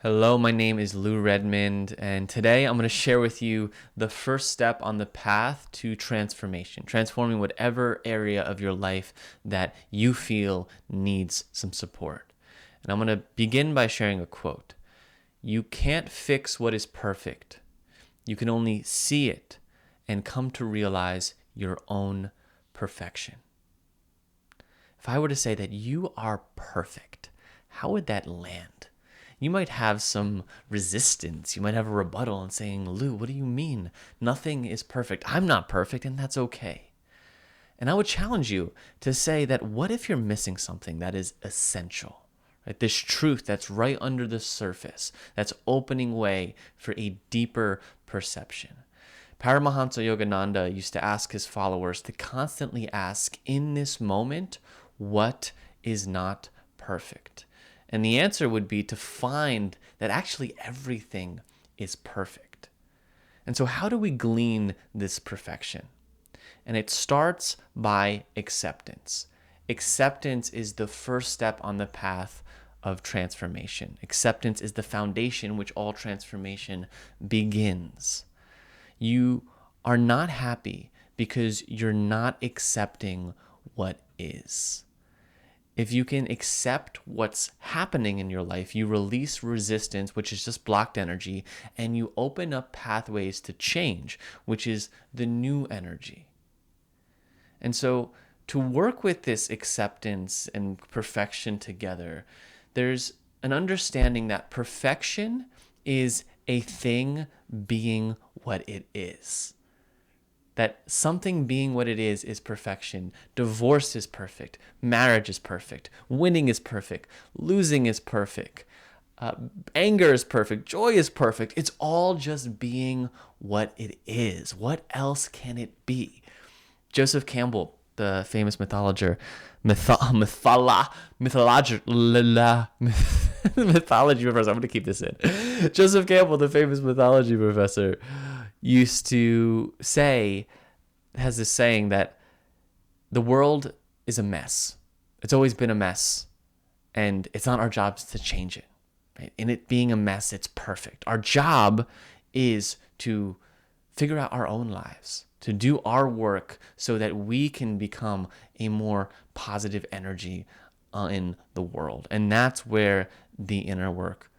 Hello, my name is Lou Redmond, and today I'm going to share with you the first step on the path to transformation, transforming whatever area of your life that you feel needs some support. And I'm going to begin by sharing a quote. You can't fix what is perfect. You can only see it and come to realize your own perfection. If I were to say that you are perfect, how would that land? You might have some resistance. You might have a rebuttal and saying, Lou, what do you mean? Nothing is perfect. I'm not perfect, and that's okay. And I would challenge you to say that what if you're missing something that is essential? Right? This truth that's right under the surface, that's opening way for a deeper perception. Paramahansa Yogananda used to ask his followers to constantly ask in this moment, what is not perfect? And the answer would be to find that actually everything is perfect. And so how do we glean this perfection? And it starts by acceptance. Acceptance is the first step on the path of transformation. Acceptance is the foundation which all transformation begins. You are not happy because you're not accepting what is. If you can accept what's happening in your life, you release resistance, which is just blocked energy, and you open up pathways to change, which is the new energy. And so to work with this acceptance and perfection together, there's an understanding that perfection is a thing being what it is. That something being what it is perfection. Divorce is perfect. Marriage is perfect. Winning is perfect. Losing is perfect. Anger is perfect. Joy is perfect. It's all just being what it is. What else can it be? Joseph Campbell, the famous mythology professor. I'm going to keep this in. Joseph Campbell, the famous mythology professor, used to say, has this saying that the world is a mess. It's always been a mess, and it's not our job to change it. Right? In it being a mess, it's perfect. Our job is to figure out our own lives, to do our work so that we can become a more positive energy in the world. And that's where the inner work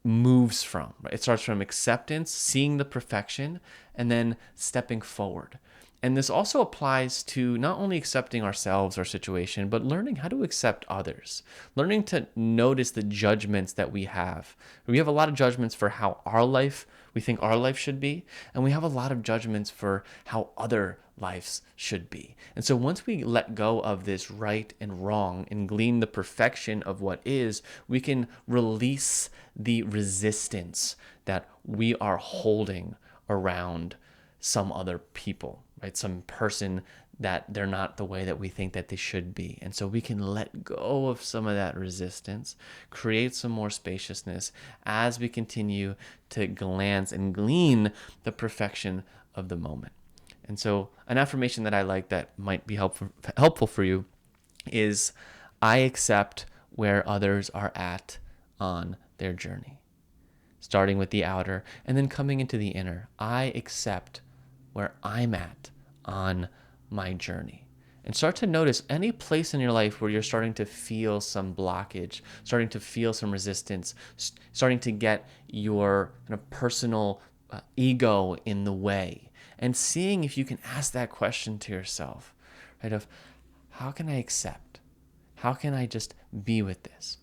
moves from. Right? It starts from acceptance, seeing the perfection, and then stepping forward. And this also applies to not only accepting ourselves, our situation, but learning how to accept others, learning to notice the judgments that we have. We have a lot of judgments for how we think our life should be, and we have a lot of judgments for how other lives should be. And so once we let go of this right and wrong and glean the perfection of what is, we can release the resistance that we are holding around some other people, right? Some person that they're not the way that we think that they should be. And so we can let go of some of that resistance, create some more spaciousness as we continue to glance and glean the perfection of the moment. And so an affirmation that I like that might be helpful for you is, I accept where others are at on their journey. Starting with the outer and then coming into the inner. I accept where I'm at on my journey. And start to notice any place in your life where you're starting to feel some blockage, starting to feel some resistance, starting to get your kind of personal ego in the way. And seeing if you can ask that question to yourself, right? Of how can I accept? How can I just be with this?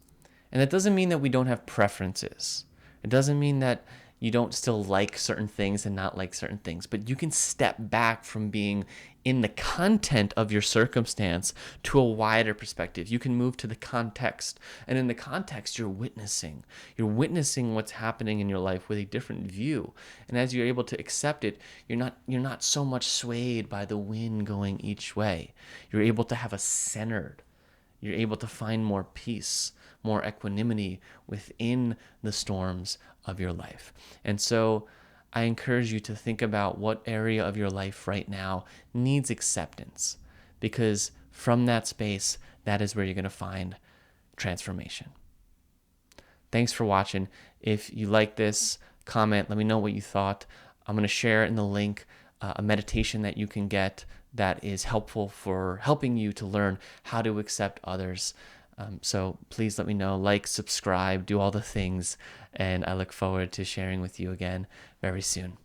And that doesn't mean that we don't have preferences. It doesn't mean that you don't still like certain things and not like certain things, but you can step back from being in the content of your circumstance to a wider perspective. You can move to the context, and in the context, you're witnessing. You're witnessing what's happening in your life with a different view. And as you're able to accept it, you're not so much swayed by the wind going each way. You're able to have a centered. You're able to find more peace, more equanimity within the storms of your life. And so I encourage you to think about what area of your life right now needs acceptance, because from that space, that is where you're going to find transformation. Thanks for watching. If you like this, comment, let me know what you thought. I'm going to share in the link a meditation that you can get that is helpful for helping you to learn how to accept others. So please let me know, like, subscribe, do all the things, and I look forward to sharing with you again very soon.